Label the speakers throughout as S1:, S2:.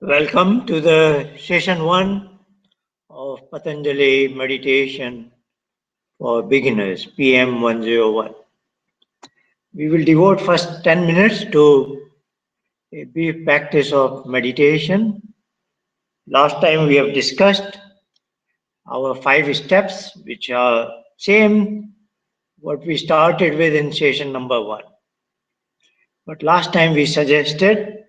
S1: Welcome to the session 1 of Patanjali meditation for beginners, PM101. We will devote first 10 minutes to a brief practice of meditation. Last time we have discussed our 5 steps, which are same what we started with in session number 1. But last time we suggested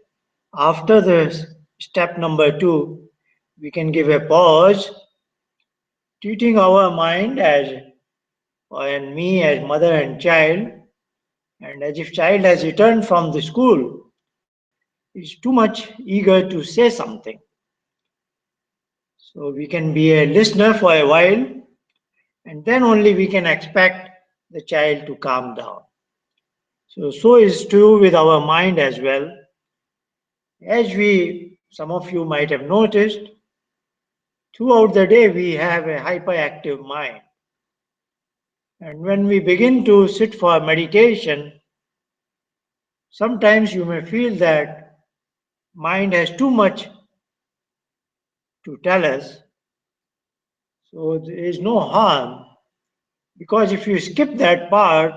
S1: after the step number 2, we can give a pause, treating our mind as and me as mother and child, and as if child has returned from the school, is too much eager to say something. So we can be a listener for a while, and then only we can expect the child to calm down. So is true with our mind as well. Some of you might have noticed, throughout the day we have a hyperactive mind. And when we begin to sit for meditation, sometimes you may feel that mind has too much to tell us. So there is no harm, because if you skip that part,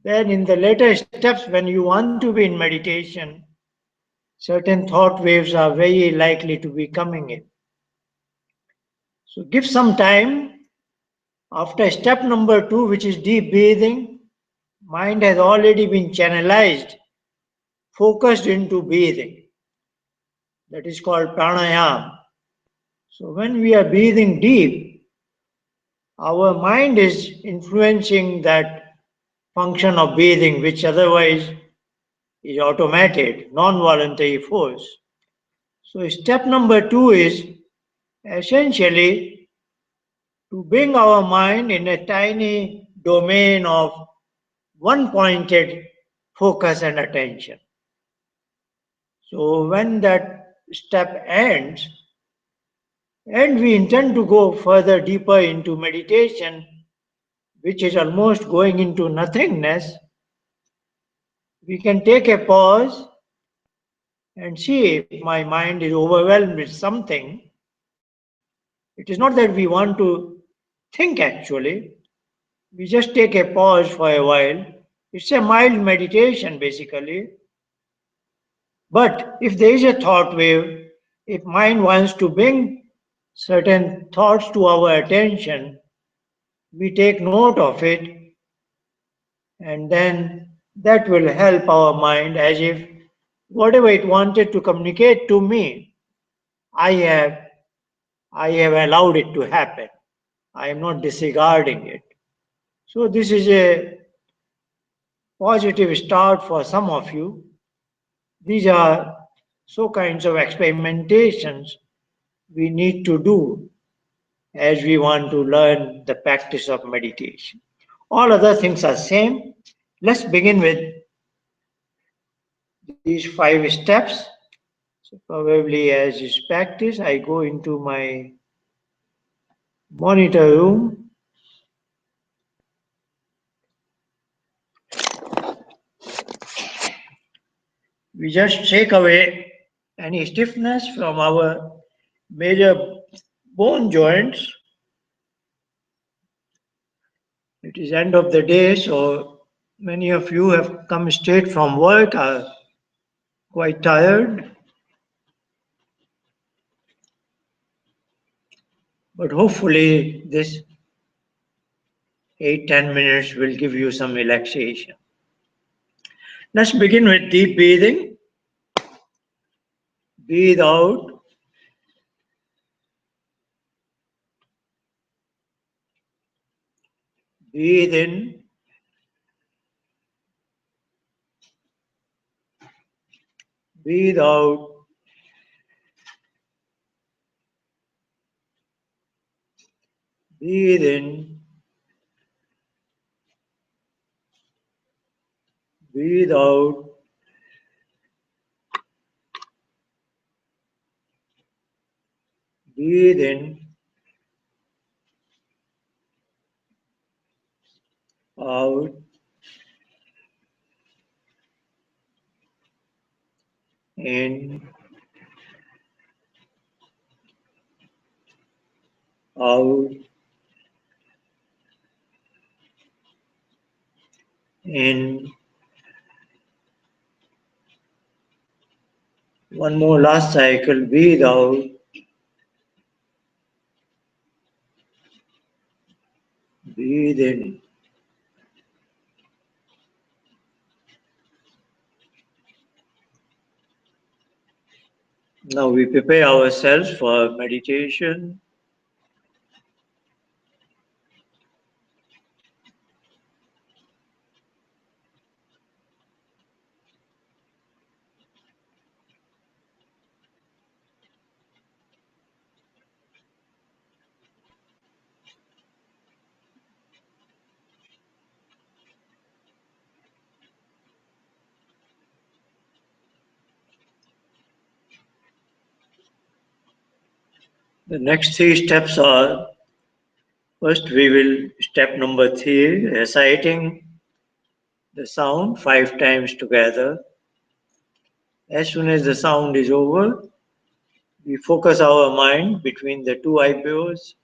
S1: then in the later steps when you want to be in meditation, certain thought waves are very likely to be coming in. So give some time. After step number 2, which is deep breathing, mind has already been channelized, focused into breathing. That is called pranayama. So when we are breathing deep, our mind is influencing that function of breathing, which otherwise is automated, non-voluntary force. So step number 2 is essentially to bring our mind in a tiny domain of one-pointed focus and attention. So when that step ends, and we intend to go further deeper into meditation, which is almost going into nothingness, we can take a pause and see if my mind is overwhelmed with something. It is not that we want to think actually, we just take a pause for a while. It's a mild meditation basically. But if there is a thought wave, if mind wants to bring certain thoughts to our attention, we take note of it, and then that will help our mind, as if whatever it wanted to communicate to me, I have allowed it to happen. I am not disregarding it. So this is a positive start for some of you. These are so kinds of experimentations we need to do as we want to learn the practice of meditation. All other things are same. Let's begin with these 5 steps. So probably as is practice, I go into my monitor room. We just take away any stiffness from our major bone joints. It is end of the day, so many of you have come straight from work, are quite tired. But hopefully this 8-10 minutes will give you some relaxation. Let's begin with deep breathing. Breathe out. Breathe in. Breathe out. Breathe in. Breathe out. Breathe in. Out. In. out, in. One more last cycle, breathe out, breathe in. Now we prepare ourselves for meditation. The next three steps are, first we will, step number 3, reciting the sound 5 times together. As soon as the sound is over, we focus our mind between the two eyebrows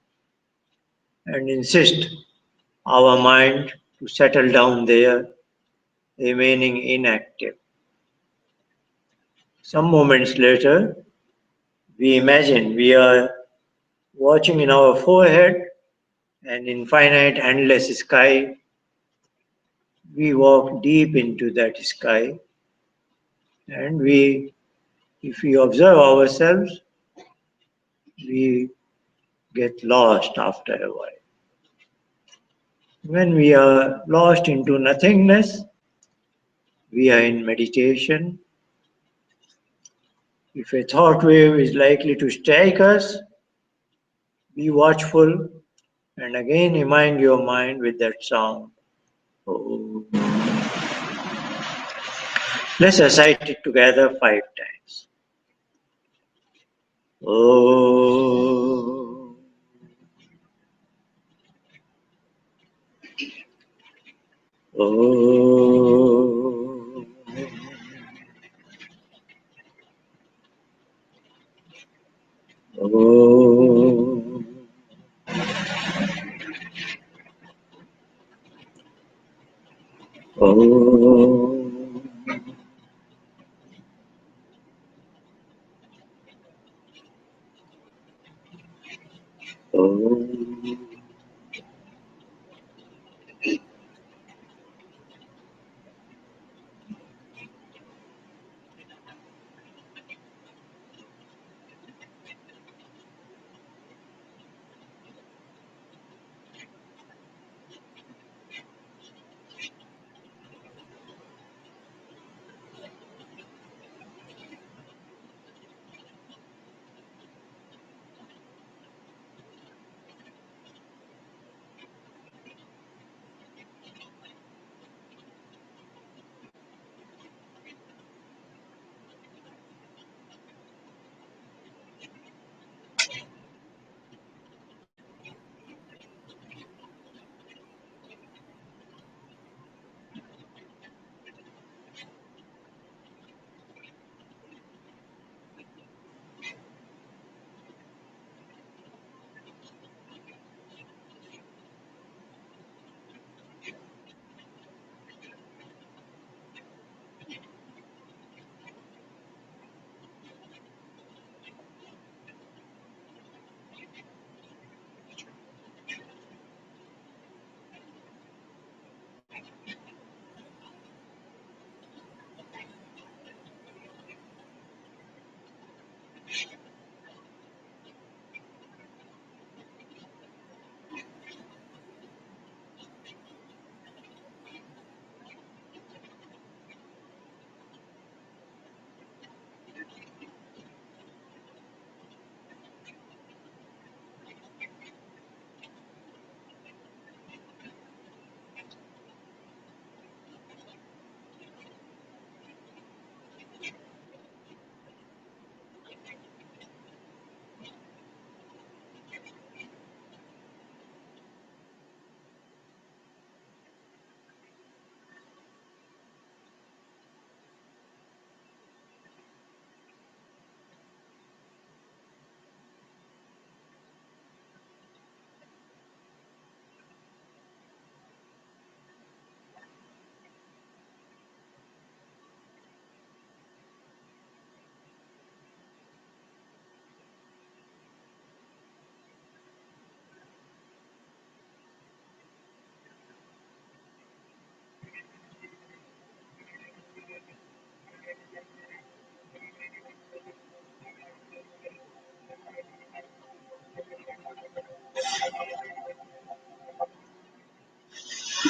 S1: and insist our mind to settle down there, remaining inactive. Some moments later, we imagine we are watching in our forehead an infinite, endless sky. We walk deep into that sky, and if we observe ourselves, we get lost after a while. When we are lost into nothingness, we are in meditation. If a thought wave is likely to strike us, be watchful and again remind your mind with that sound. Oh. Let's recite it together 5 times. Oh. Oh. Oh. Oh. Oh.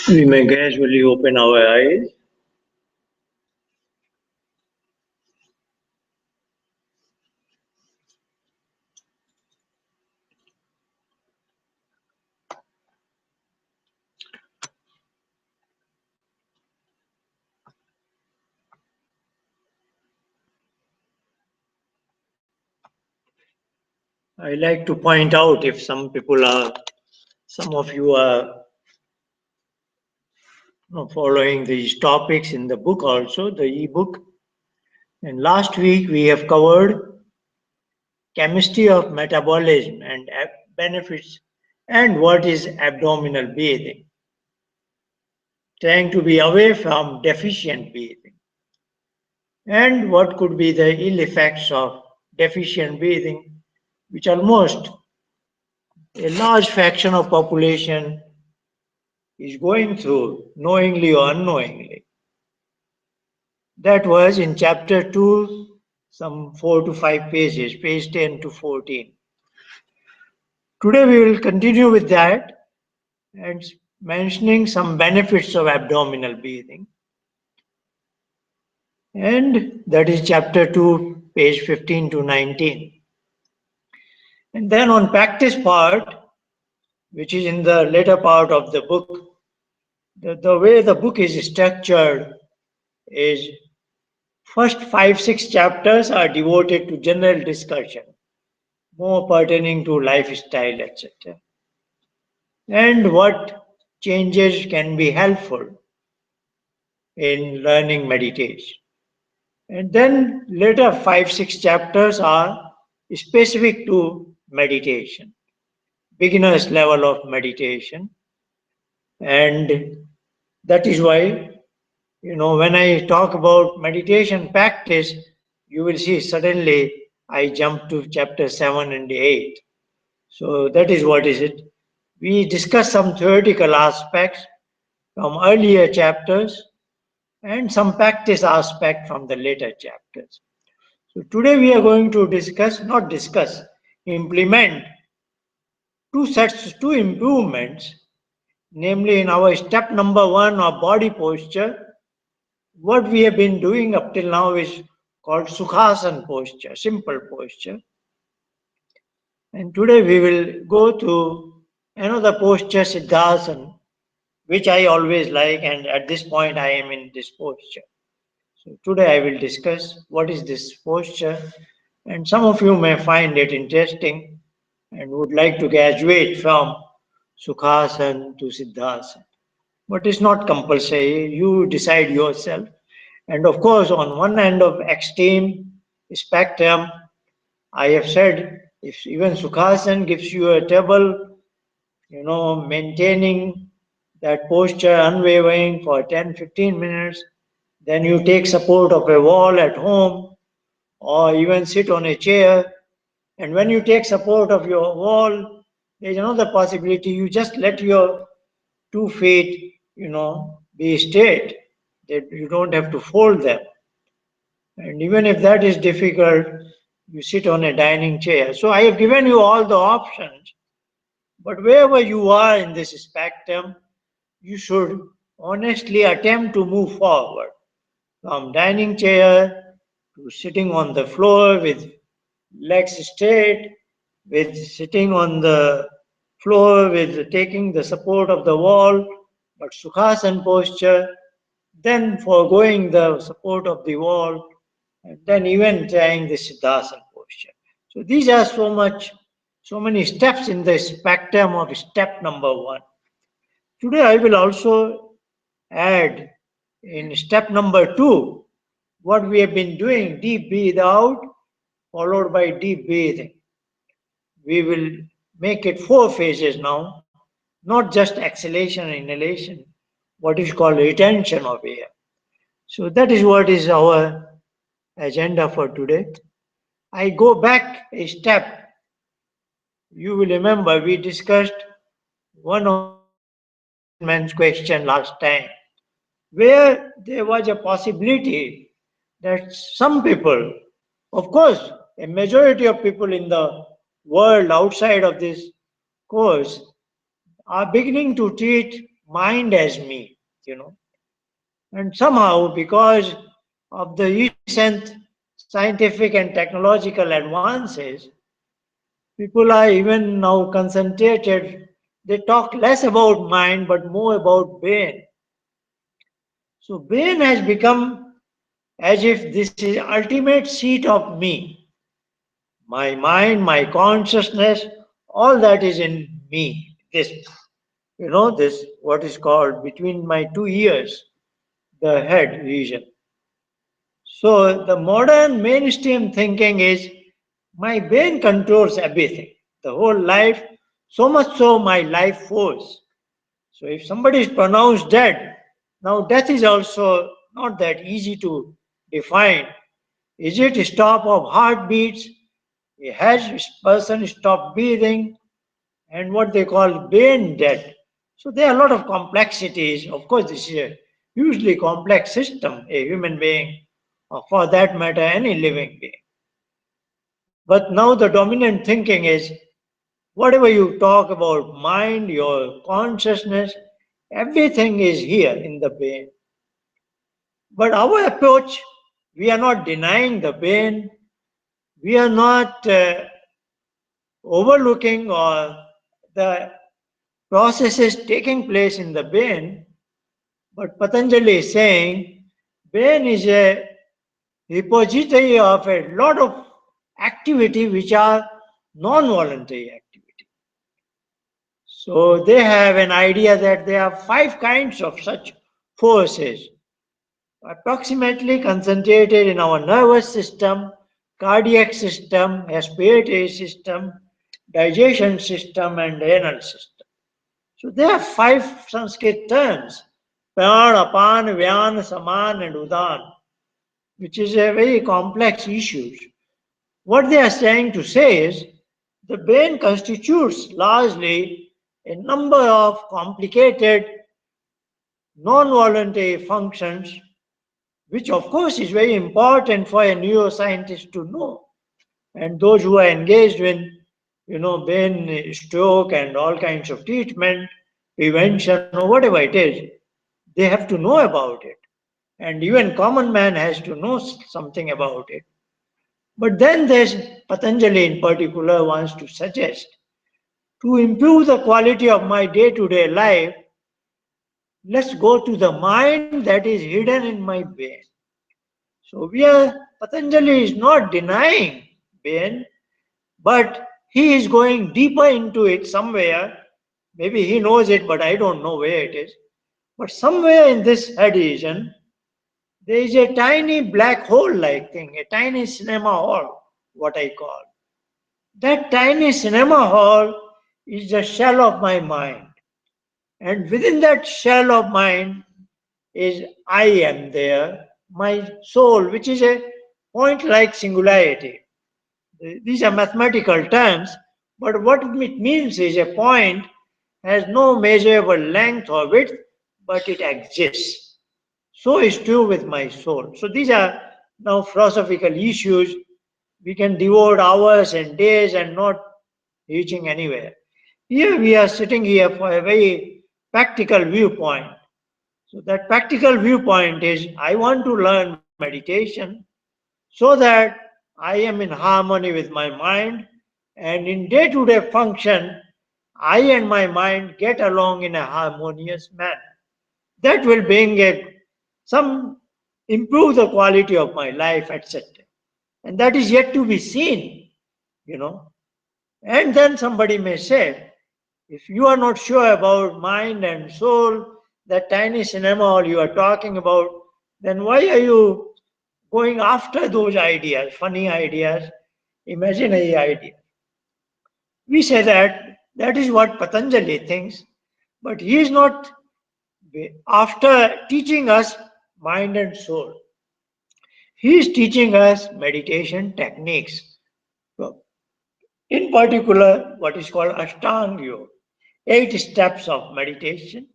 S1: We may gradually open our eyes. I like to point out, if some of you are following these topics in the book also, the e-book. And last week we have covered chemistry of metabolism and benefits and what is abdominal breathing. Trying to be away from deficient breathing. And what could be the ill effects of deficient breathing, which almost a large fraction of population is going through, knowingly or unknowingly. That was in chapter 2, some 4 to 5 pages, page 10 to 14. Today we will continue with that and mentioning some benefits of abdominal breathing. And that is chapter 2, page 15 to 19. And then on practice part, which is in the later part of the book, the way the book is structured is first 5-6 chapters are devoted to general discussion, more pertaining to lifestyle, etc. And what changes can be helpful in learning meditation. And then later 5-6 chapters are specific to meditation, beginner's level of meditation. And that is why, when I talk about meditation practice, you will see suddenly I jump to chapter 7 and 8. So that is what is it. We discuss some theoretical aspects from earlier chapters and some practice aspect from the later chapters. So today we are going to implement two improvements, namely in our step number 1 of body posture. What we have been doing up till now is called Sukhasana posture, simple posture. And today we will go to another posture, Siddhasana, which I always like, and at this point I am in this posture. So today I will discuss what is this posture, and some of you may find it interesting and would like to graduate from Sukhasana to Siddhasana. But it's not compulsory, you decide yourself. And of course, on one end of extreme spectrum, I have said, if even Sukhasana gives you a trouble, maintaining that posture unwavering for 10-15 minutes, then you take support of a wall at home or even sit on a chair. And when you take support of your wall, there's another possibility. You just let your 2 feet, be straight. That you don't have to fold them. And even if that is difficult, you sit on a dining chair. So I have given you all the options. But wherever you are in this spectrum, you should honestly attempt to move forward from dining chair to sitting on the floor with legs straight, with sitting on the floor with taking the support of the wall, but Sukhasana posture, then foregoing the support of the wall, and then even trying the Siddhasana posture. So these are so many steps in the spectrum of step number 1. Today I will also add in step number 2 what we have been doing, deep breathe out followed by deep breathing. We will make it 4 phases now, not just exhalation and inhalation, what is called retention of air. So that is what is our agenda for today. I go back a step. You will remember we discussed one of man's question last time, where there was a possibility that some people, of course, a majority of people in the world outside of this course, are beginning to treat mind as me, And somehow, because of the recent scientific and technological advances, people are even now concentrated. They talk less about mind but more about brain. So brain has become as if this is ultimate seat of me. My mind, my consciousness, all that is in me. This what is called between my two ears, the head region. So the modern mainstream thinking is my brain controls everything, the whole life, so much so my life force. So if somebody is pronounced dead, now death is also not that easy to define. Is it stop of heartbeats? Has person stopped breathing? And what they call brain dead. So there are a lot of complexities. Of course, this is a hugely complex system, a human being, or for that matter, any living being. But now the dominant thinking is whatever you talk about mind, your consciousness, everything is here in the brain. But our approach, we are not denying the brain, we are not overlooking or the processes taking place in the brain, but Patanjali is saying brain is a repository of a lot of activity which are non-voluntary activity. So they have an idea that there are 5 kinds of such forces, approximately concentrated in our nervous system, cardiac system, respiratory system, digestion system, and renal system. So there are 5 Sanskrit terms, Pran, Apan, Vyan, Saman, and Udan, which is a very complex issue. What they are trying to say is the brain constitutes largely a number of complicated non-voluntary functions, which of course is very important for a neuroscientist to know. And those who are engaged in, brain stroke and all kinds of treatment, prevention, or whatever it is, they have to know about it. And even common man has to know something about it. But then there's Patanjali in particular wants to suggest to improve the quality of my day-to-day life, let's go to the mind that is hidden in my brain. So Patanjali is not denying brain, but he is going deeper into it somewhere. Maybe he knows it, but I don't know where it is. But somewhere in this head region, there is a tiny black hole like thing, a tiny cinema hall, what I call. That tiny cinema hall is the shell of my mind. And within that shell of mine is I am there, my soul, which is a point like singularity. These are mathematical terms, but what it means is a point has no measurable length or width, but it exists. So is true with my soul. So these are now philosophical issues. We can devote hours and days and not reaching anywhere. Here we are sitting here for a very practical viewpoint. So that practical viewpoint is I want to learn meditation so that I am in harmony with my mind, and in day-to-day function, I and my mind get along in a harmonious manner. That will bring some improve the quality of my life, etc. And that is yet to be seen, you know. And then somebody may say, if you are not sure about mind and soul, that tiny cinema hall you are talking about, then why are you going after those ideas, funny ideas, imaginary ideas? We say that that is what Patanjali thinks, but he is not after teaching us mind and soul. He is teaching us meditation techniques. So, in particular, what is called Ashtanga Yoga, 8 steps of meditation,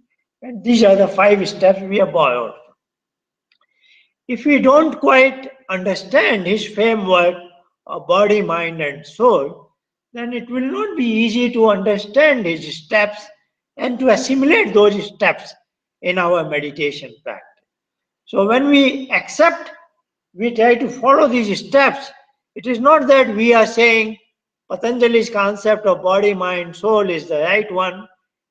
S1: and these are the 5 steps we have borrowed. If we don't quite understand his framework of body, mind, and soul, then it will not be easy to understand his steps and to assimilate those steps in our meditation practice. So when we accept, we try to follow these steps. It is not that we are saying Patanjali's concept of body, mind, soul is the right one,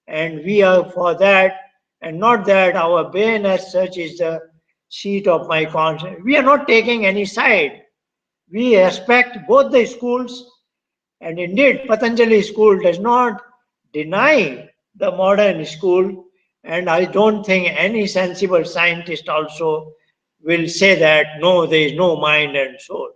S1: and we are for that, and not that our brain as such is the seat of my conscience. We are not taking any side. We respect both the schools, and indeed, Patanjali school does not deny the modern school, and I don't think any sensible scientist also will say that no, there is no mind and soul.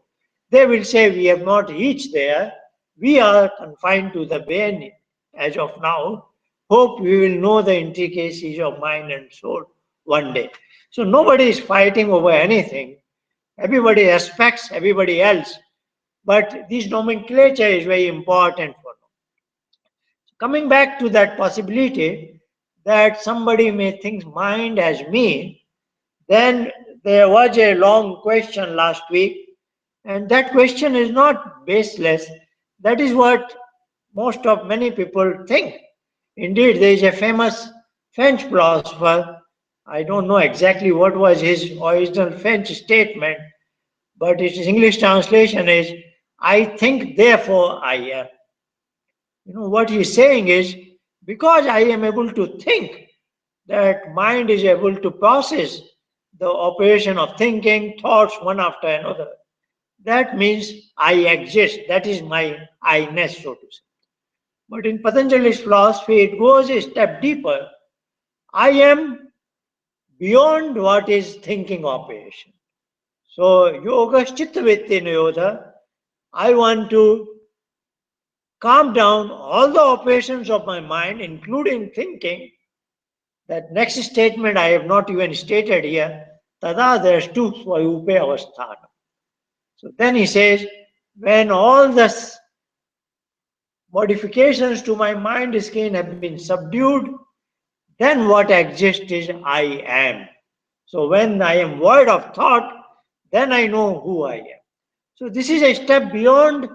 S1: They will say we have not reached there. We are confined to the brain as of now. Hope we will know the intricacies of mind and soul one day. So nobody is fighting over anything. Everybody respects everybody else. But this nomenclature is very important for them. Coming back to that possibility that somebody may think mind as me, then there was a long question last week, and that question is not baseless. That is what most of many people think. Indeed, there is a famous French philosopher. I don't know exactly what was his original French statement, but its English translation is, I think, therefore I am. What he's saying is, because I am able to think, that mind is able to process the operation of thinking, thoughts one after another. That means I exist. That is my I-ness, so to say. But in Patanjali's philosophy, it goes a step deeper. I am beyond what is thinking operation. So, yoga chitta vritti nirodha, I want to calm down all the operations of my mind, including thinking. That next statement I have not even stated here. Tada drashtu swarupe avasthana. So then he says, when all the modifications to my mind skin have been subdued, then what exists is I am. So when I am void of thought, then I know who I am. So this is a step beyond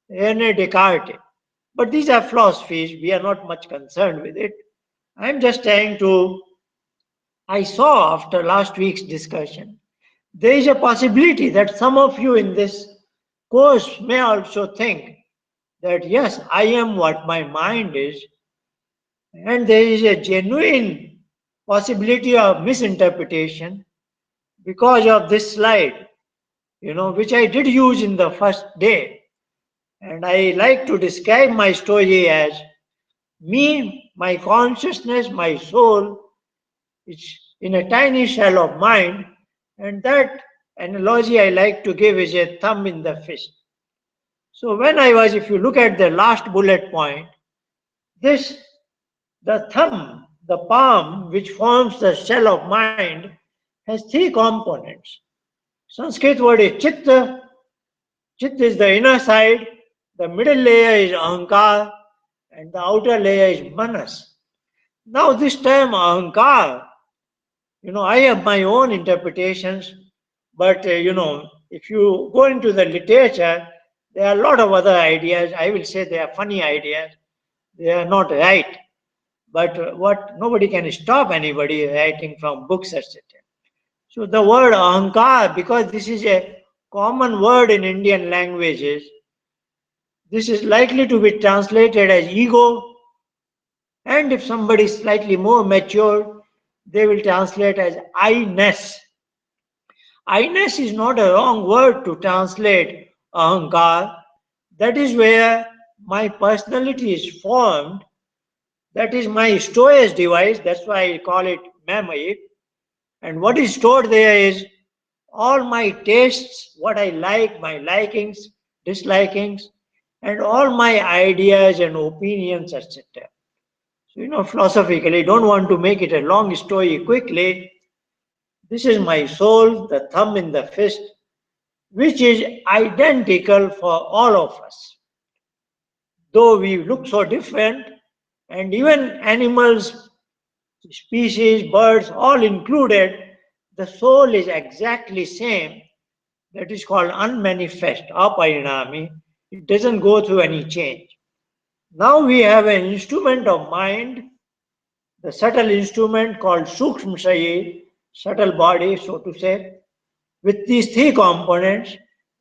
S1: Rene Descartes. But these are philosophies. We are not much concerned with it. I'm just trying to. I saw after last week's discussion, there is a possibility that some of you in this course may also think that yes, I am what my mind is, and there is a genuine possibility of misinterpretation because of this slide, which I did use in the first day. And I like to describe my story as me, my consciousness, my soul, it's in a tiny shell of mind, and that analogy I like to give is a thumb in the fist. So when if you look at the last bullet point, the thumb, the palm, which forms the shell of mind, has three components. Sanskrit word is chitta. Chitta is the inner side, the middle layer is ahankar, and the outer layer is manas. Now this term ahankar, I have my own interpretations, but if you go into the literature, there are a lot of other ideas. I will say they are funny ideas. They are not right. But what nobody can stop anybody writing from books, etc. So the word ahankar, because this is a common word in Indian languages, this is likely to be translated as ego, and if somebody is slightly more mature, they will translate as I-ness. I-ness is not a wrong word to translate ahankar. That is where my personality is formed. That is my storage device. That's why I call it memory. And what is stored there is all my tastes, what I like, my likings, dislikings, and all my ideas and opinions, etc. So, philosophically, don't want to make it a long story quickly. This is my soul, the thumb in the fist, which is identical for all of us. Though we look so different, and even animals, species, birds, all included, the soul is exactly same. That is called unmanifest, aparinami. It doesn't go through any change. Now we have an instrument of mind the subtle instrument called Sukshma Sharir, subtle body, so to say, with these three components.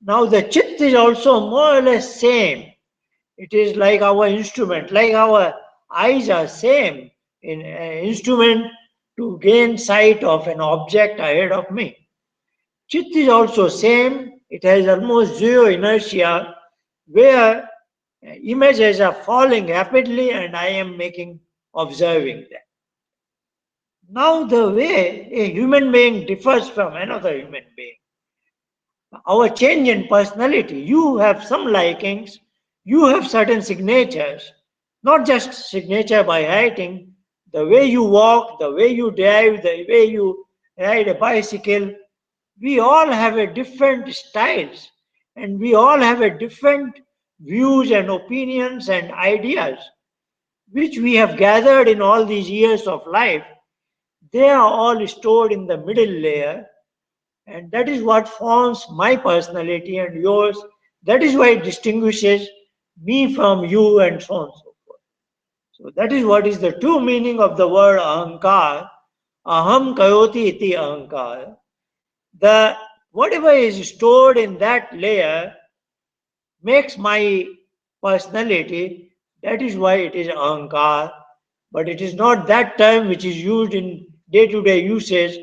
S1: Now the Chit is also more or less same. It is like our instrument, like our eyes are same in instrument to gain sight of an object ahead of me. Chit is also same. It has almost zero inertia, where images are falling rapidly and I am observing them. Now the way a human being differs from another human being, our change in personality, you have some likings, you have certain signatures, not just signature by writing, the way you walk, the way you drive, the way you ride a bicycle, we all have a different styles and we all have a different views and opinions and ideas which we have gathered in all these years of life. They are all stored in the middle layer, and that is what forms my personality and yours. That is why it distinguishes me from you and so on and so forth. So that is what is the true meaning of the word ahankar. Aham kayoti iti ahankar. The whatever is stored in that layer makes my personality. That is why it is ahankar. But it is not that term which is used in day-to-day usage.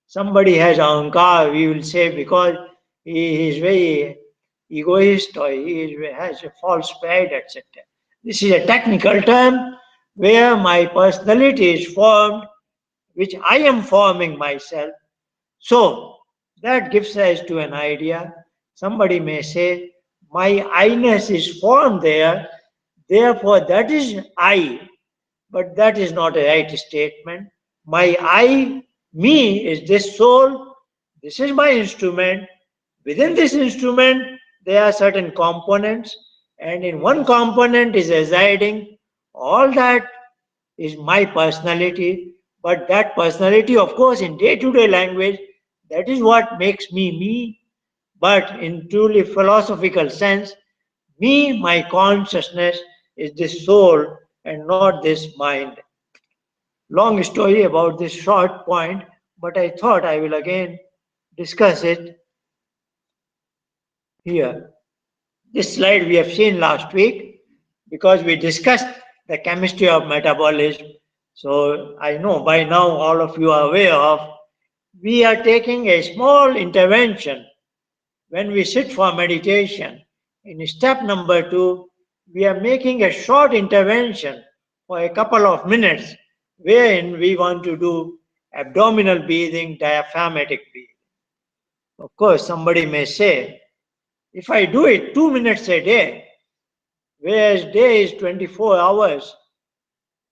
S1: Somebody has ahankar, we will say, because he is very egoist or has a false pride, etc. This is a technical term where my personality is formed, which I am forming myself. So that gives rise to an idea. Somebody may say, my I-ness is formed there, therefore that is I. But that is not a right statement. My I, me, is this soul. This is my instrument. Within this instrument, there are certain components, and in one component is residing. All that is my personality. But that personality, of course, in day to day language, that is what makes me me. But in truly philosophical sense, me, my consciousness, is this soul and not this mind. Long story about this short point, but I thought I will again discuss it here. This slide we have seen last week because we discussed the chemistry of metabolism. So I know by now all of you are aware of. We are taking a small intervention when we sit for meditation. In step number 2, we are making a short intervention for a couple of minutes wherein we want to do abdominal breathing, diaphragmatic breathing. Of course, somebody may say, if I do it 2 minutes a day, whereas day is 24 hours,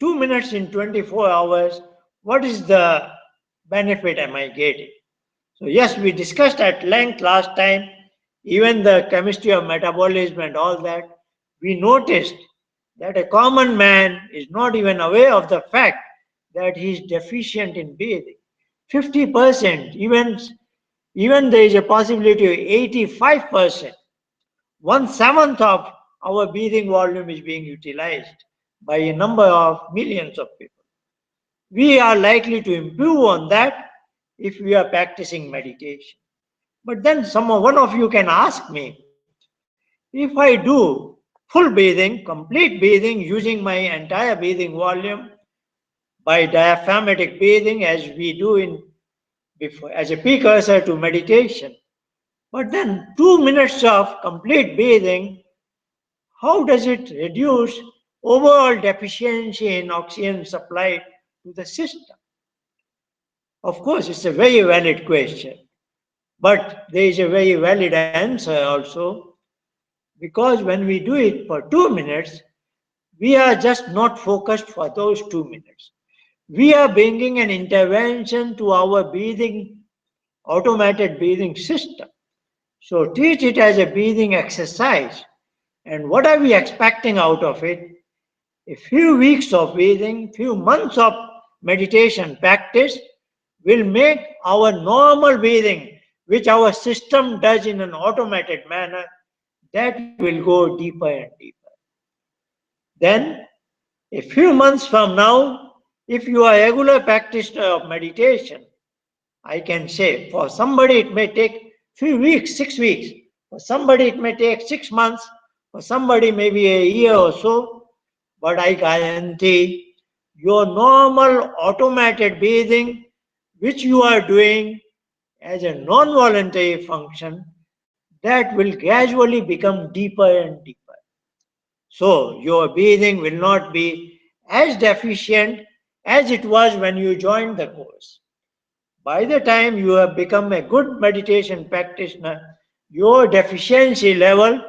S1: 2 minutes in 24 hours, what is the benefit am I getting? So yes, we discussed at length last time, even the chemistry of metabolism and all that. We noticed that a common man is not even aware of the fact that he is deficient in breathing. 50%, even there is a possibility of 85%. 1/7 of our breathing volume is being utilized by a number of millions of people. We are likely to improve on that if we are practicing meditation. But then one of you can ask me, if I do full breathing, complete breathing using my entire breathing volume by diaphragmatic breathing as we do in before as a precursor to meditation, but then 2 minutes of complete breathing, how does it reduce overall deficiency in oxygen supply to the system? Of course, it's a very valid question, but there is a very valid answer also, because when we do it for 2 minutes, we are just not focused for those 2 minutes. We are bringing an intervention to our breathing, automated breathing system. So treat it as a breathing exercise. And what are we expecting out of it? A few weeks of breathing, few months of meditation practice will make our normal breathing, which our system does in an automated manner, that will go deeper and deeper. Then, a few months from now, If you are a regular practitioner of meditation, I can say for somebody it may take few weeks, 6 weeks. For somebody it may take 6 months. For somebody maybe a year or so. But I guarantee your normal automated breathing, which you are doing as a non-voluntary function, that will gradually become deeper and deeper. So your breathing will not be as deficient as it was when you joined the course. By the time you have become a good meditation practitioner, your deficiency level,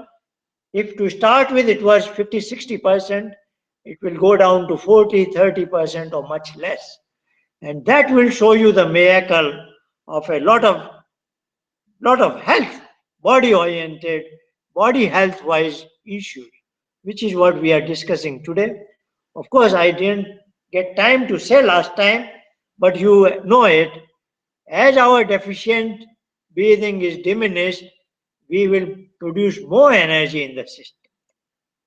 S1: if to start with it was 50-60%, it will go down to 40-30% or much less. And that will show you the miracle of a lot of health, body oriented, body health wise issues, which is what we are discussing today. Of course, I didn't get time to say last time, but you know it. As our deficient breathing is diminished, we will produce more energy in the system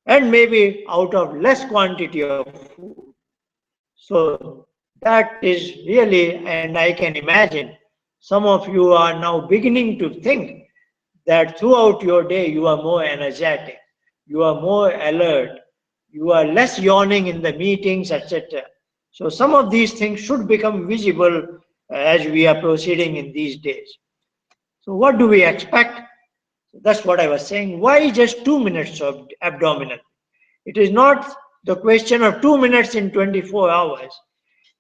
S1: and maybe out of less quantity of food. So that is really, and I can imagine some of you are now beginning to think that throughout your day you are more energetic, you are more alert, you are less yawning in the meetings, etc. So some of these things should become visible as we are proceeding in these days. So what do we expect? That's what I was saying. Why just 2 minutes of abdominal? It is not the question of 2 minutes in 24 hours.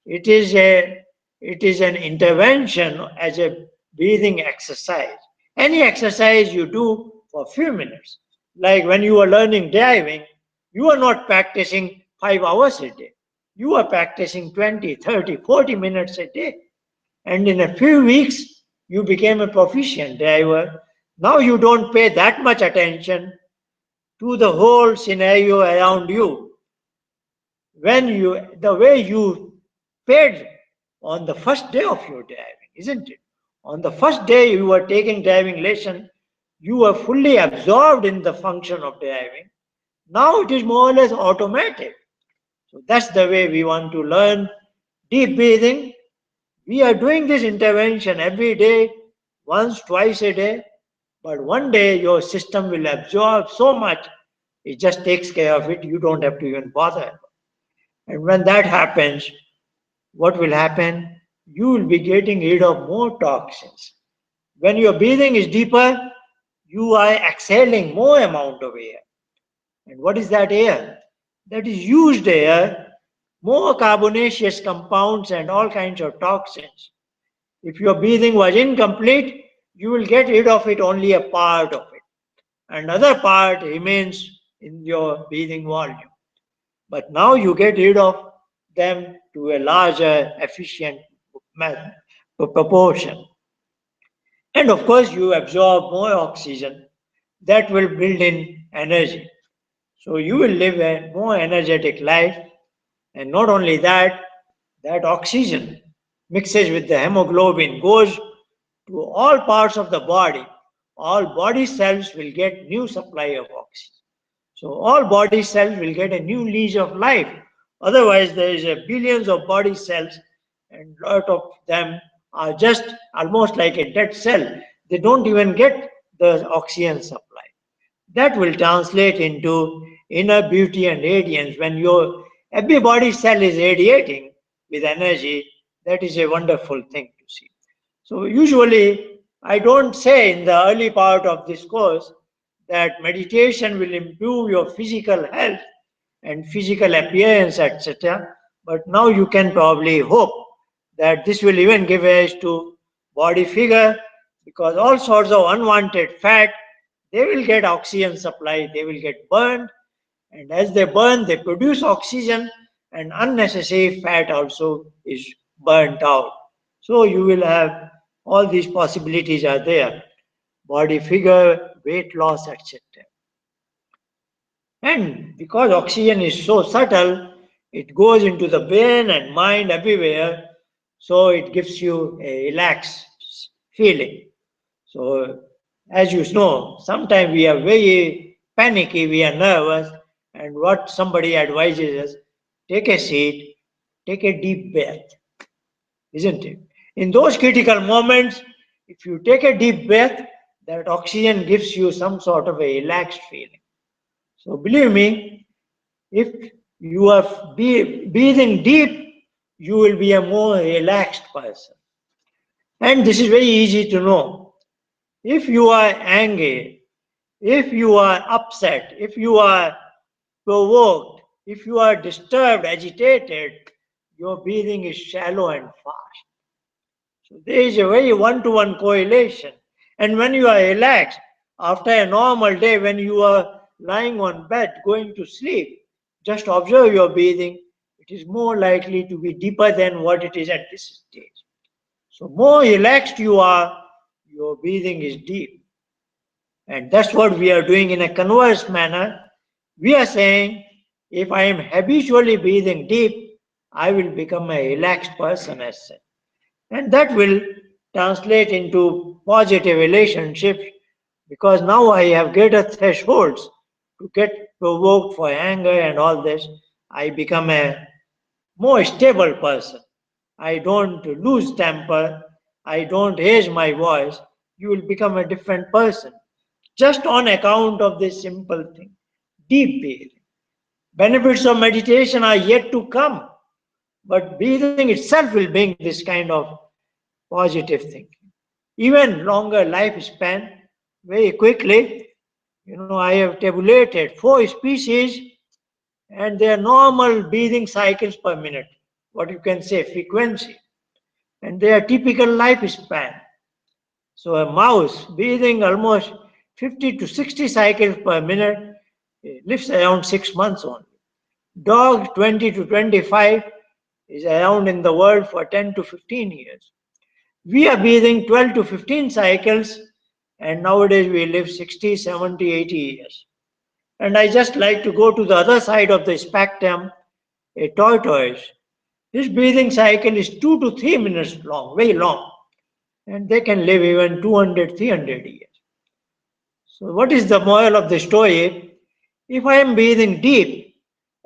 S1: It is an intervention as a breathing exercise. Any exercise you do for a few minutes, like when you are learning driving, you are not practicing 5 hours a day. You are practicing 20, 30, 40 minutes a day. And in a few weeks, you became a proficient driver. Now you don't pay that much attention to the whole scenario around you. The way you paid on the first day of your driving, isn't it? On the first day you were taking driving lesson, you were fully absorbed in the function of driving. Now it is more or less automatic. So that's the way we want to learn deep breathing. We are doing this intervention every day, once, twice a day, but one day your system will absorb so much, it just takes care of it. You don't have to even bother. And when that happens, what will happen? You will be getting rid of more toxins. When your breathing is deeper, you are exhaling more amount of air. And what is that air? That is used air, more carbonaceous compounds and all kinds of toxins. If your breathing was incomplete, you will get rid of it only a part of it. Another part remains in your breathing volume. But now you get rid of them to a larger, efficient proportion. And of course, you absorb more oxygen that will build in energy. So you will live a more energetic life. And not only that, that oxygen mixes with the hemoglobin, goes to all parts of the body. All body cells will get new supply of oxygen. So all body cells will get a new lease of life. Otherwise, there is a billions of body cells, and a lot of them are just almost like a dead cell. They don't even get the oxygen supply. That will translate into inner beauty and radiance. When your every body cell is radiating with energy, that is a wonderful thing to see. So usually, I don't say in the early part of this course that meditation will improve your physical health and physical appearance, etc. But now you can probably hope that this will even give rise to body figure, because all sorts of unwanted fat, they will get oxygen supply, they will get burned, and as they burn, they produce oxygen, and unnecessary fat also is burnt out. So you will have all these possibilities are there: body figure, weight loss, etc. And because oxygen is so subtle, it goes into the brain and mind everywhere, so it gives you a relaxed feeling. So, as you know, sometimes we are very panicky, we are nervous, and what somebody advises us: take a seat, take a deep breath, isn't it? In those critical moments, if you take a deep breath, that oxygen gives you some sort of a relaxed feeling. So believe me, if you are breathing deep, you will be a more relaxed person. And this is very easy to know. If you are angry, if you are upset, if you are provoked, if you are disturbed, agitated, your breathing is shallow and fast. So there is a very one-to-one correlation. And when you are relaxed, after a normal day, when you are lying on bed, going to sleep, just observe your breathing. It is more likely to be deeper than what it is at this stage. So more relaxed you are, your breathing is deep. And that's what we are doing in a converse manner. We are saying, if I am habitually breathing deep, I will become a relaxed person as such. And that will translate into positive relationships because now I have greater thresholds to get provoked for anger and all this. I become a more stable person. I don't lose temper. I don't raise my voice. You will become a different person just on account of this simple thing, deep breathing. Benefits of meditation are yet to come, but breathing itself will bring this kind of positive thinking. Even longer lifespan, very quickly, I have tabulated 4 species and their normal breathing cycles per minute, what you can say frequency, and their typical lifespan. So a mouse breathing almost 50 to 60 cycles per minute lives around 6 months only. Dog 20 to 25 is around in the world for 10 to 15 years. We are breathing 12 to 15 cycles and nowadays we live 60, 70, 80 years. And I just like to go to the other side of the spectrum, a tortoise. His breathing cycle is 2 to 3 minutes long, very long. And they can live even 200, 300 years. So what is the moral of the story? If I am breathing deep,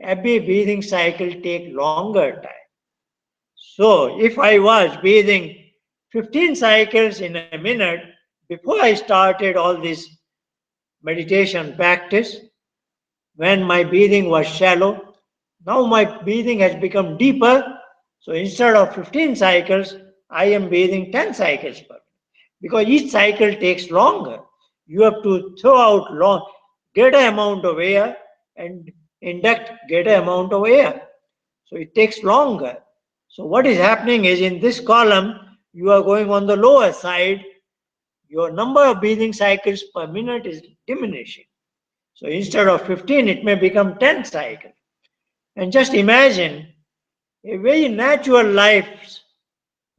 S1: every breathing cycle takes longer time. So if I was breathing 15 cycles in a minute before I started all this meditation practice, when my breathing was shallow, now my breathing has become deeper. So instead of 15 cycles, I am breathing 10 cycles per minute because each cycle takes longer. You have to throw out greater amount of air and induct greater amount of air. So it takes longer. So what is happening is in this column, you are going on the lower side, your number of breathing cycles per minute is diminishing. So instead of 15, it may become 10 cycles. And just imagine a very natural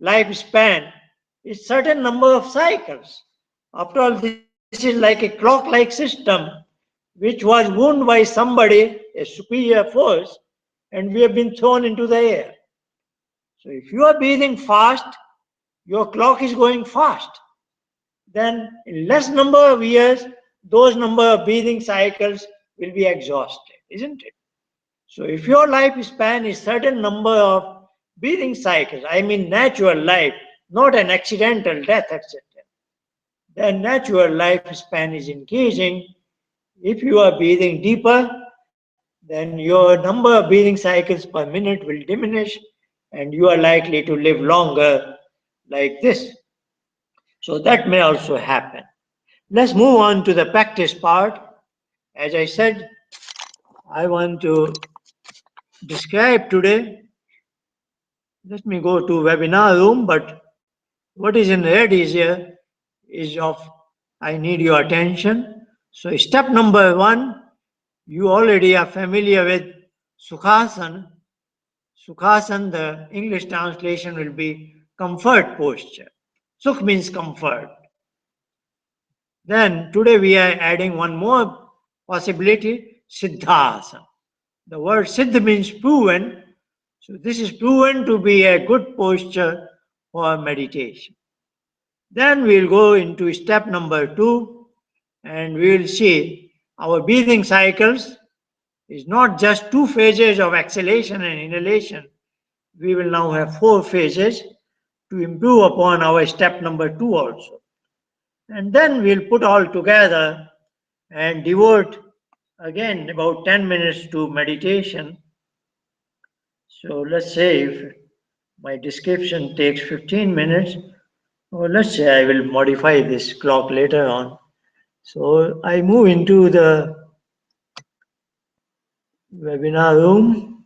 S1: lifespan is certain number of cycles. After all, this is like a clock-like system which was wound by somebody, a superior force, and we have been thrown into the air. So if you are breathing fast, your clock is going fast. Then in less number of years, those number of breathing cycles will be exhausted, isn't it? So if your lifespan is certain number of breathing cycles, I mean natural life, not an accidental death, etc., then natural lifespan is increasing. If you are breathing deeper, then your number of breathing cycles per minute will diminish and you are likely to live longer like this. So that may also happen. Let's move on to the practice part. As I said, I want to describe today. Let me go to webinar room, but what is in red is here is of I need your attention. So step number 1, you already are familiar with Sukhasana. Sukhasana, the English translation will be comfort posture. Sukh means comfort. Then today we are adding one more possibility, Siddhasana. The word Siddha means proven. So this is proven to be a good posture for meditation. Then we'll go into step number 2 and we will see our breathing cycles is not just 2 phases of exhalation and inhalation, we will now have 4 phases to improve upon our step number 2 also. And then we'll put all together and devote again about 10 minutes to meditation. So let's say if my description takes 15 minutes, or let's say I will modify this clock later on. So I move into the webinar room.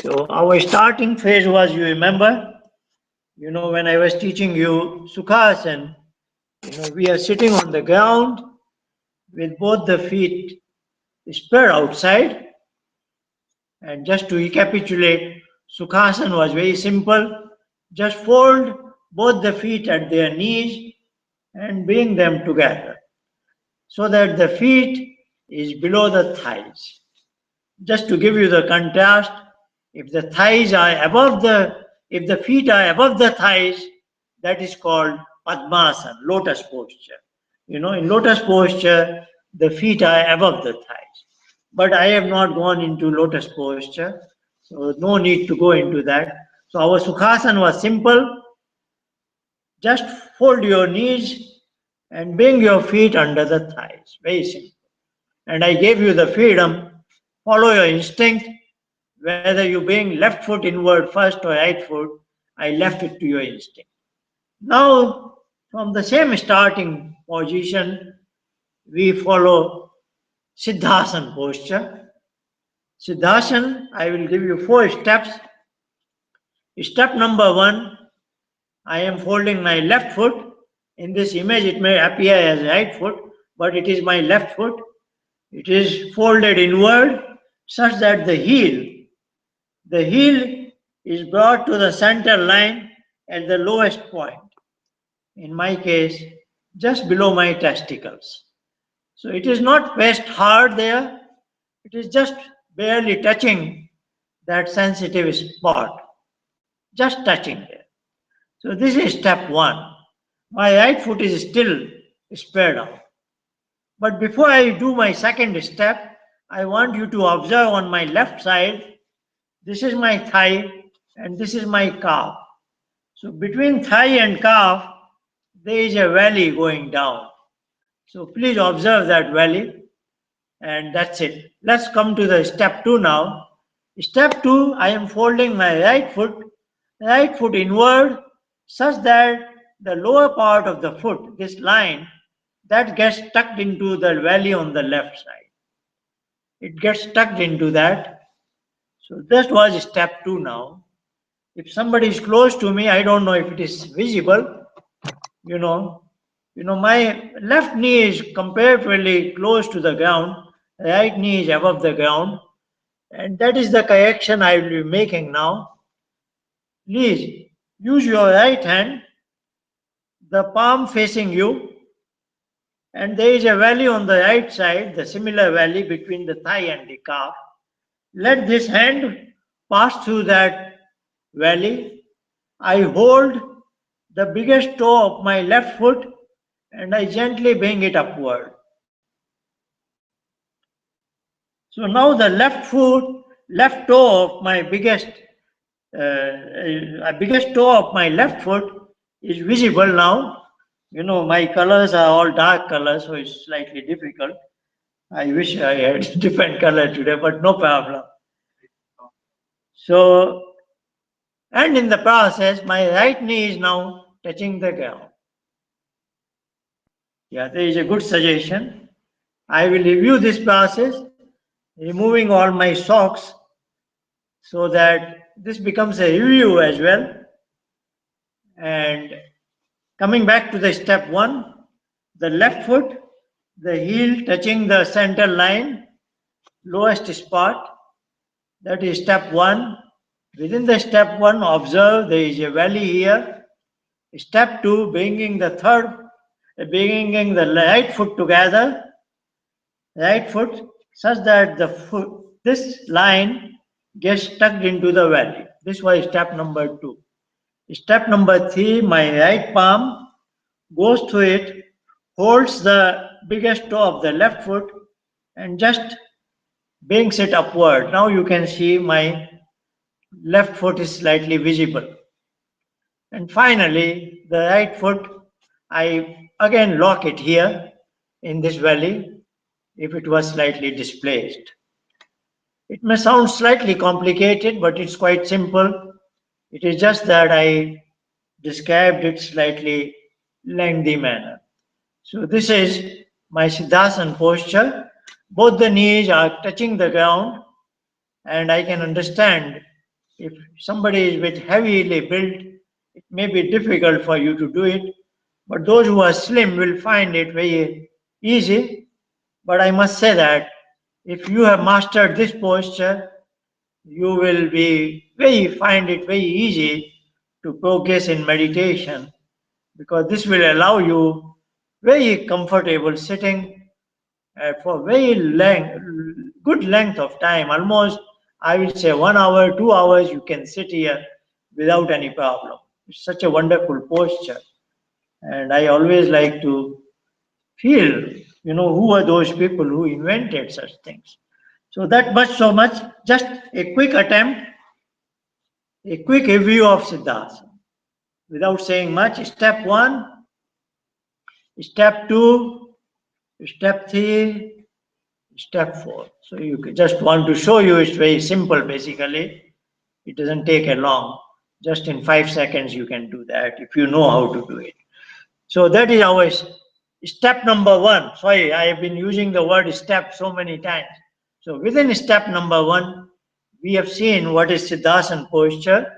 S1: So our starting phase was, you remember, when I was teaching you Sukhasana, we are sitting on the ground with both the feet spread outside. And just to recapitulate, Sukhasana was very simple. Just fold both the feet at their knees and bring them together so that the feet is below the thighs. Just to give you the contrast, if the thighs are above if the feet are above the thighs, that is called Padmasana, lotus posture. In lotus posture, the feet are above the thighs. But I have not gone into lotus posture, so no need to go into that. So our Sukhasana was simple. Just fold your knees and bring your feet under the thighs. Very simple. And I gave you the freedom. Follow your instinct. Whether you bring left foot inward first or right foot, I left it to your instinct. Now, from the same starting position, we follow Siddhasana posture. Siddhasana, I will give you 4 steps. Step number 1, I am folding my left foot. In this image, it may appear as right foot, but it is my left foot. It is folded inward such that the heel is brought to the center line at the lowest point. In my case, just below my testicles. So it is not pressed hard there. It is just barely touching that sensitive spot. Just touching there. So this is step 1. My right foot is still spread out. But before I do my second step, I want you to observe on my left side, this is my thigh and this is my calf. So between thigh and calf, there is a valley going down. So please observe that valley, and that's it. Let's come to the step 2 now. Step 2, I am folding my right foot inward such that the lower part of the foot, this line, that gets tucked into the valley on the left side. It gets tucked into that. So that was step 2 now. If somebody is close to me, I don't know if it is visible, my left knee is comparatively close to the ground, right knee is above the ground, and that is the correction I will be making now. Please use your right hand, the palm facing you, and there is a valley on the right side, the similar valley between the thigh and the calf. Let this hand pass through that valley. I hold the biggest toe of my left foot and I gently bring it upward. So now the left toe of my biggest toe of my left foot is visible now. My colors are all dark colors, so it's slightly difficult. I wish I had different color today, but no problem. So, and in the process, my right knee is now touching the ground. Yeah, there is a good suggestion. I will review this process, removing all my socks so that this becomes a review as well. And coming back to the step 1, the left foot, the heel touching the center line, lowest spot, that is step 1. Within the step 1, observe there is a valley here. Step 2, bringing the right foot together, right foot, such that this line gets tucked into the valley. This was step number 2. Step number 3, my right palm goes through it, holds the biggest toe of the left foot and just brings it upward. Now you can see my left foot is slightly visible. And finally, the right foot, I again lock it here in this valley if it was slightly displaced. It may sound slightly complicated, but it's quite simple. It is just that I described it slightly lengthy manner. So this is my Siddhasana posture. Both the knees are touching the ground, and I can understand if somebody is with heavily built, it may be difficult for you to do it. But those who are slim will find it very easy. But I must say that if you have mastered this posture, you will be very find it very easy to progress in meditation, because this will allow you very comfortable sitting for very good length of time. Almost, I will say 1 hour, 2 hours, you can sit here without any problem. It's such a wonderful posture, and I always like to feel, who are those people who invented such things. So that much, so much. Just a quick attempt, a quick review of Siddhasana. Without saying much, step one, step two, step three, step four. So you just want to show you it's very simple basically. It doesn't take a long. Just in 5 seconds you can do that if you know how to do it. So that is our step number one. Sorry, I have been using the word step so many times. So within step number one, we have seen what is Siddhasana posture,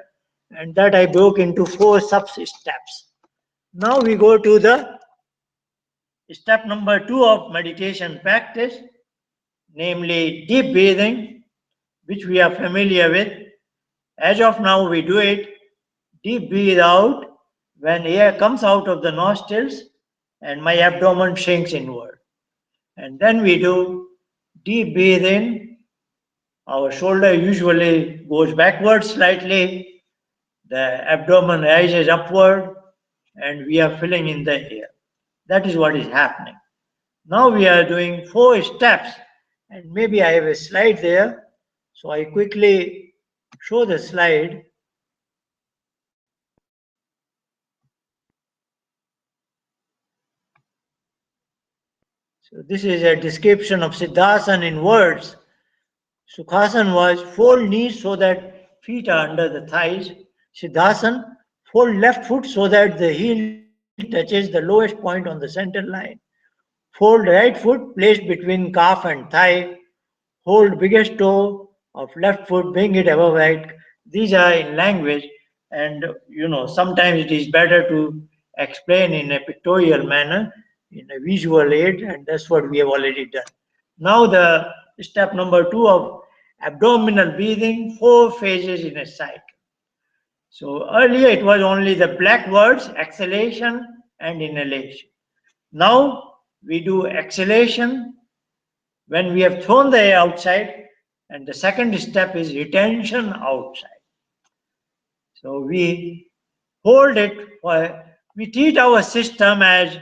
S1: and that I broke into 4 sub steps. Now we go to the step number 2 of meditation practice, namely deep breathing, which we are familiar with. As of now, we do it. Deep breathe out when air comes out of the nostrils and my abdomen shrinks inward. And then we do deep breathe in. Our shoulder usually goes backward slightly. The abdomen rises upward and we are filling in the air. That is what is happening. Now we are doing 4 steps, and maybe I have a slide there. So I quickly show the slide. So this is a description of Siddhasana in words. Sukhasana was fold knees so that feet are under the thighs. Siddhasana, fold left foot so that the heel touches the lowest point on the center line. Fold right foot placed between calf and thigh. Hold biggest toe of left foot, bring it above right. These are in language, and sometimes it is better to explain in a pictorial manner, in a visual aid, and that's what we have already done. Now the step number 2 of abdominal breathing, 4 phases in a cycle. So earlier it was only the black words, exhalation and inhalation. Now we do exhalation when we have thrown the air outside, and the second step is retention outside. So we hold it, we treat our system as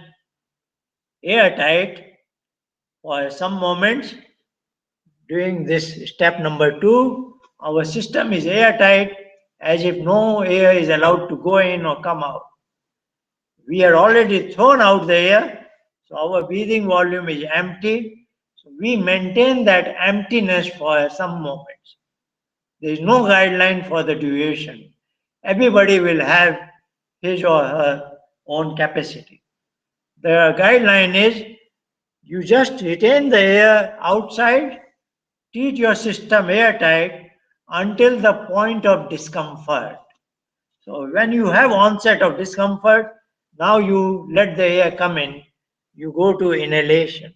S1: airtight for some moments. During this step number 2, our system is airtight as if no air is allowed to go in or come out. We are already thrown out the air, so our breathing volume is empty. So we maintain that emptiness for some moments. There is no guideline for the duration. Everybody will have his or her own capacity. The guideline is you just retain the air outside, treat your system airtight until the point of discomfort. So when you have onset of discomfort, now you let the air come in, you go to inhalation.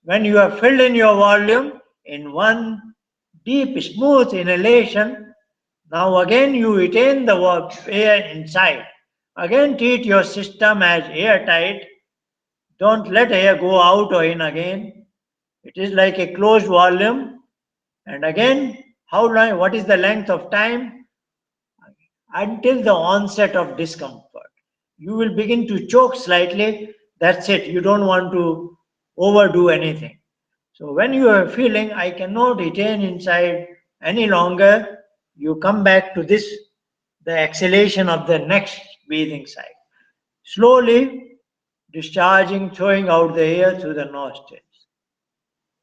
S1: When you have filled in your volume in one deep, smooth inhalation, now again you retain the air inside. Again treat your system as airtight. Don't let air go out or in again. It is like a closed volume. And again, how long, what is the length of time? Until the onset of discomfort. You will begin to choke slightly. That's it. You don't want to overdo anything. So when you are feeling, I cannot retain inside any longer, you come back to this, the exhalation of the next breathing cycle. Slowly discharging, throwing out the air through the nostrils.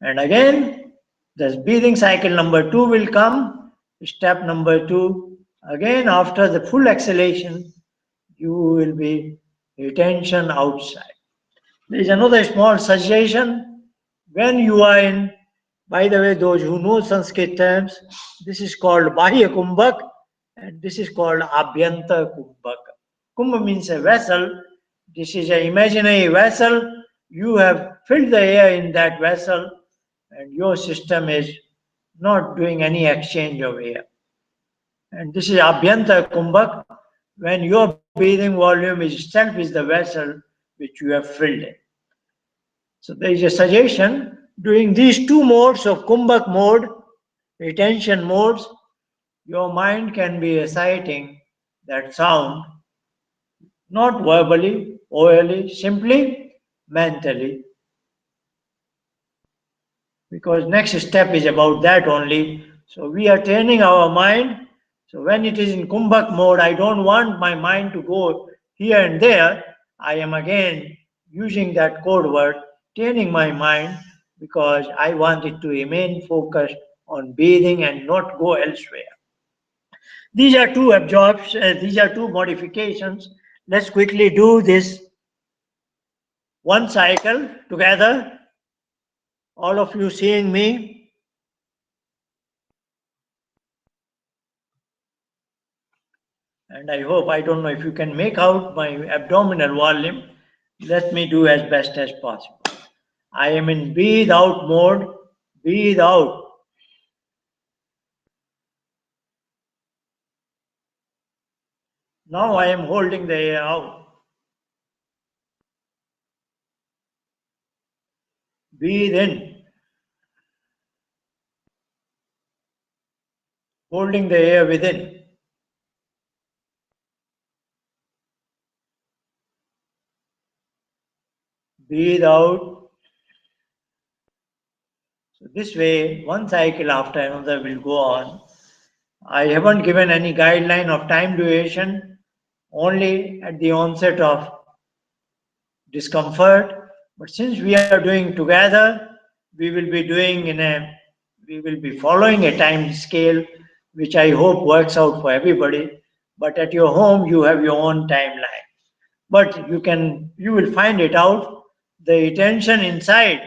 S1: And again, the breathing cycle number 2 will come. Step number 2. Again, after the full exhalation, you will be retention outside. There is another small suggestion. When you are in, by the way, those who know Sanskrit terms, this is called Bahya Kumbhak and this is called Abhyanta Kumbhak. Kumbh means a vessel. This is an imaginary vessel. You have filled the air in that vessel and your system is not doing any exchange of air. And this is Abhyanta Kumbhak, when your breathing volume itself is the vessel which you have filled in. So there is a suggestion, doing these two modes of Kumbhak mode, retention modes, your mind can be reciting that sound, not verbally, orally, simply mentally. Because next step is about that only. So we are training our mind. So when it is in Kumbhak mode, I don't want my mind to go here and there. I am again using that code word, training my mind, because I want it to remain focused on breathing and not go elsewhere. These are two these are two modifications. Let's quickly do this one cycle together. All of you seeing me? And I hope, I don't know if you can make out my abdominal volume. Let me do as best as possible. I am in breathe out mode. Breathe out. Now I am holding the air out. Breathe in. Holding the air within. Breathe out. So this way, one cycle after another will go on. I haven't given any guideline of time duration, only at the onset of discomfort. But since we are doing together, we will be doing we will be following a time scale, which I hope works out for everybody. But at your home, you have your own timeline. But you will find it out. The retention inside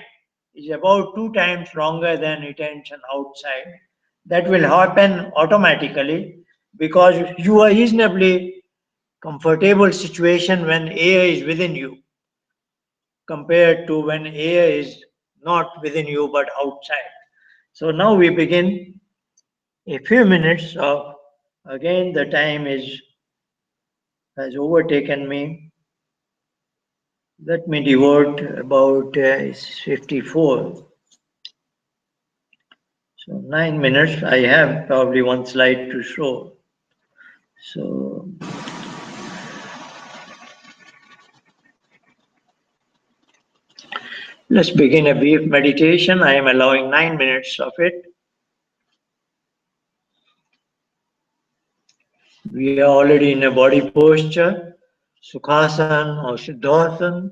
S1: is about 2 times longer than retention outside. That will happen automatically because you are reasonably comfortable situation when air is within you compared to when air is not within you but outside. So now we begin a few minutes of, again the time is has overtaken me. Let me devote about 54. So 9 minutes. I have probably one slide to show. So let's begin a brief meditation. I am allowing 9 minutes of it. We are already in a body posture, Sukhasana or Siddhasana.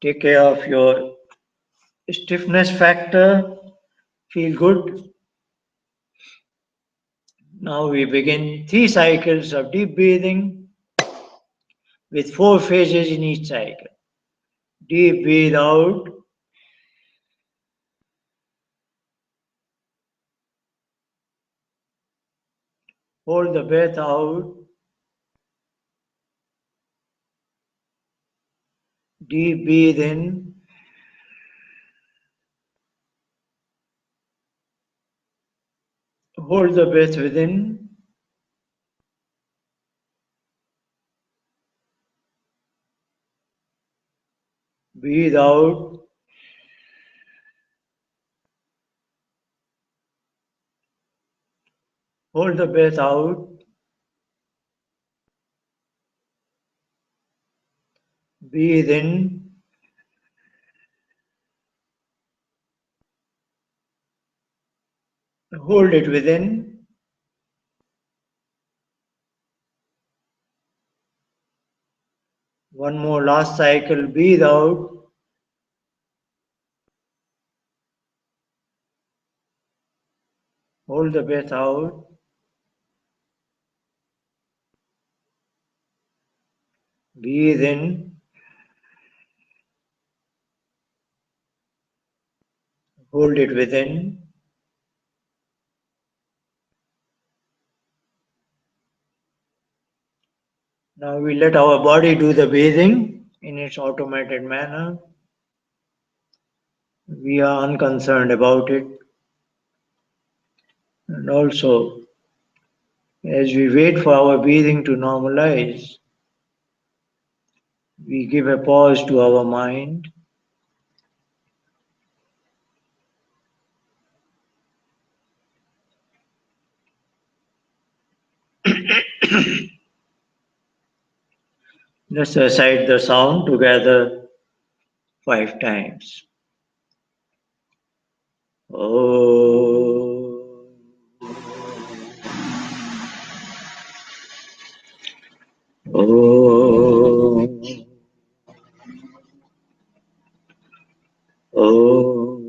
S1: Take care of your stiffness factor. Feel good. Now we begin 3 cycles of deep breathing with 4 phases in each cycle. Deep breathe out. Hold the breath out. Deep breathe in. Hold the breath within. Breathe out. Hold the breath out. Breathe in. Hold it within. One more last cycle. Breathe out. Hold the breath out. Breathe in. Hold it within. Now we let our body do the breathing in its automated manner. We are unconcerned about it. And also, as we wait for our breathing to normalize, we give a pause to our mind. Let's recite the sound together 5 times. Oh. Oh. Oh.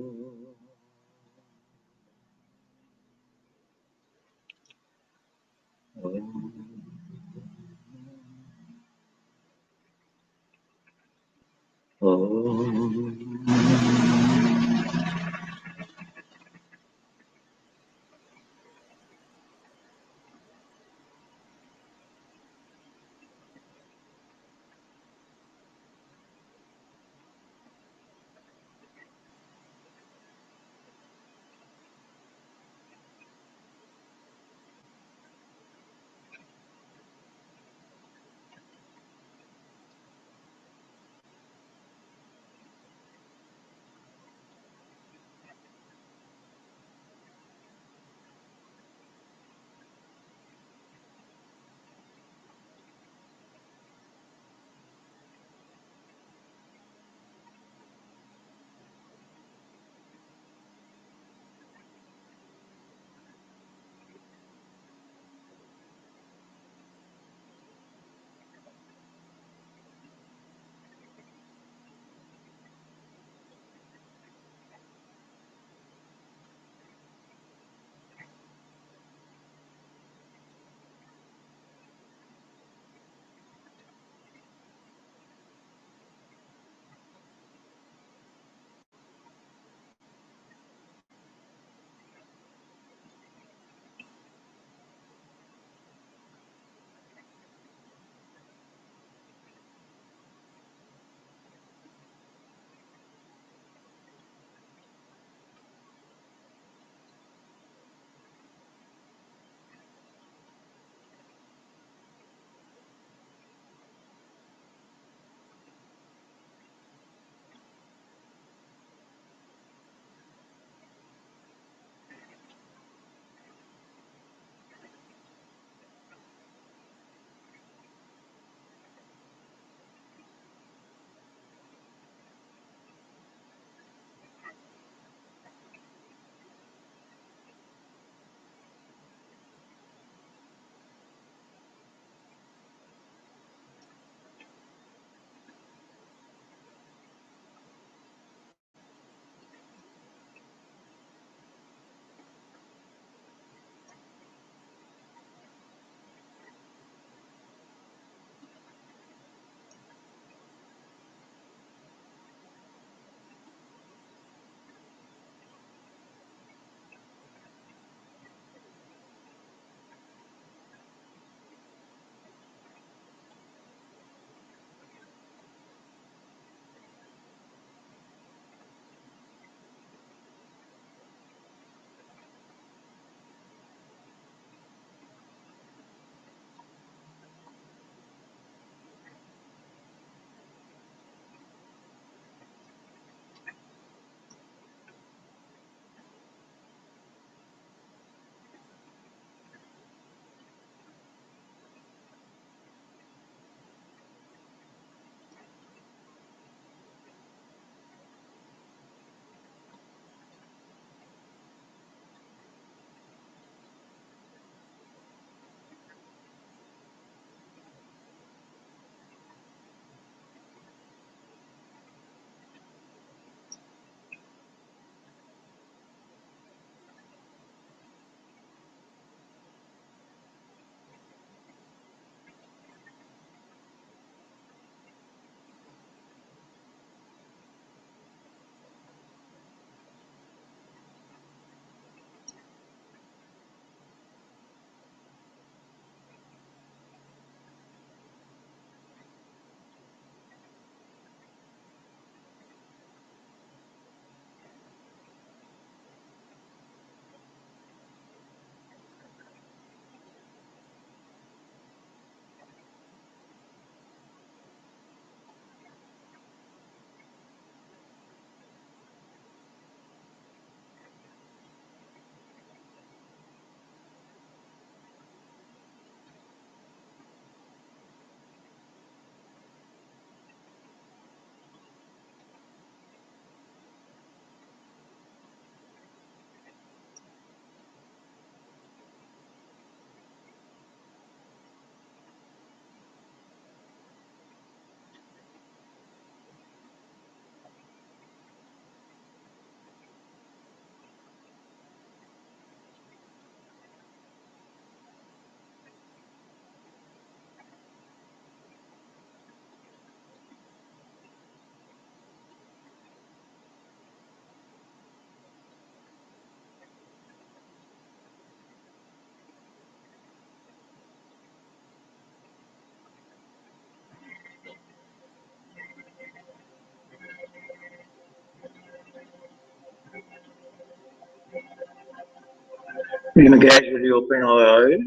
S1: We may gradually open our eyes.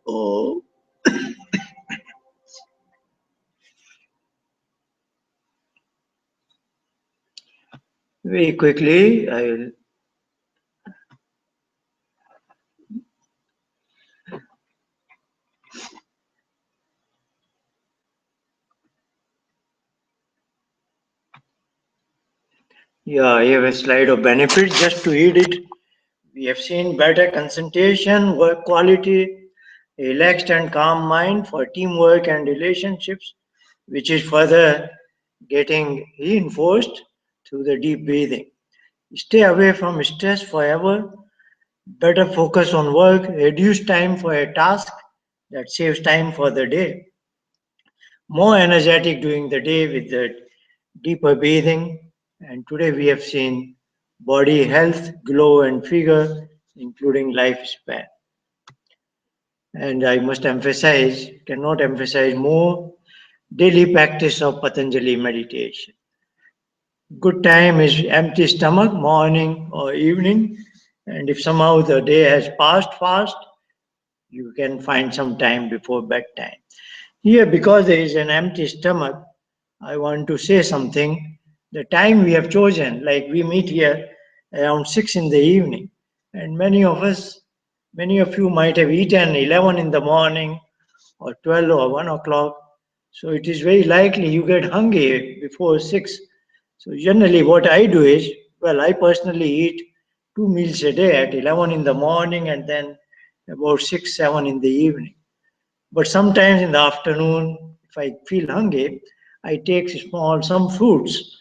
S1: Oh, very quickly, I have a slide of benefits just to read it. We have seen better concentration, work quality, a relaxed and calm mind for teamwork and relationships, which is further getting reinforced through the deep breathing. Stay away from stress forever, better focus on work, reduce time for a task that saves time for the day. More energetic during the day with the deeper breathing. And today we have seen body health, glow, and figure, including lifespan. And I must emphasize, cannot emphasize more, daily practice of Patanjali meditation. Good time is empty stomach, morning or evening. And if somehow the day has passed fast, you can find some time before bedtime. Here, because there is an empty stomach, I want to say something. The time we have chosen, like we meet here around 6 in the evening, and many of you might have eaten 11 in the morning or 12 or 1 o'clock. So it is very likely you get hungry before 6. So generally what I do is, well, I personally eat 2 meals a day at 11 in the morning and then about 6, 7 in the evening. But sometimes in the afternoon, if I feel hungry, I take some fruits.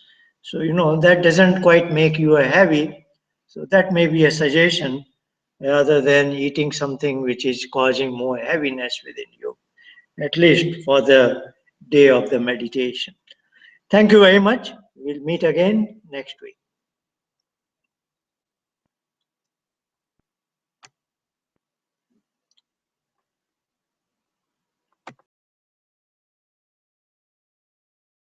S1: So, that doesn't quite make you a heavy. So that may be a suggestion rather than eating something which is causing more heaviness within you, at least for the day of the meditation. Thank you very much. We'll meet again next week.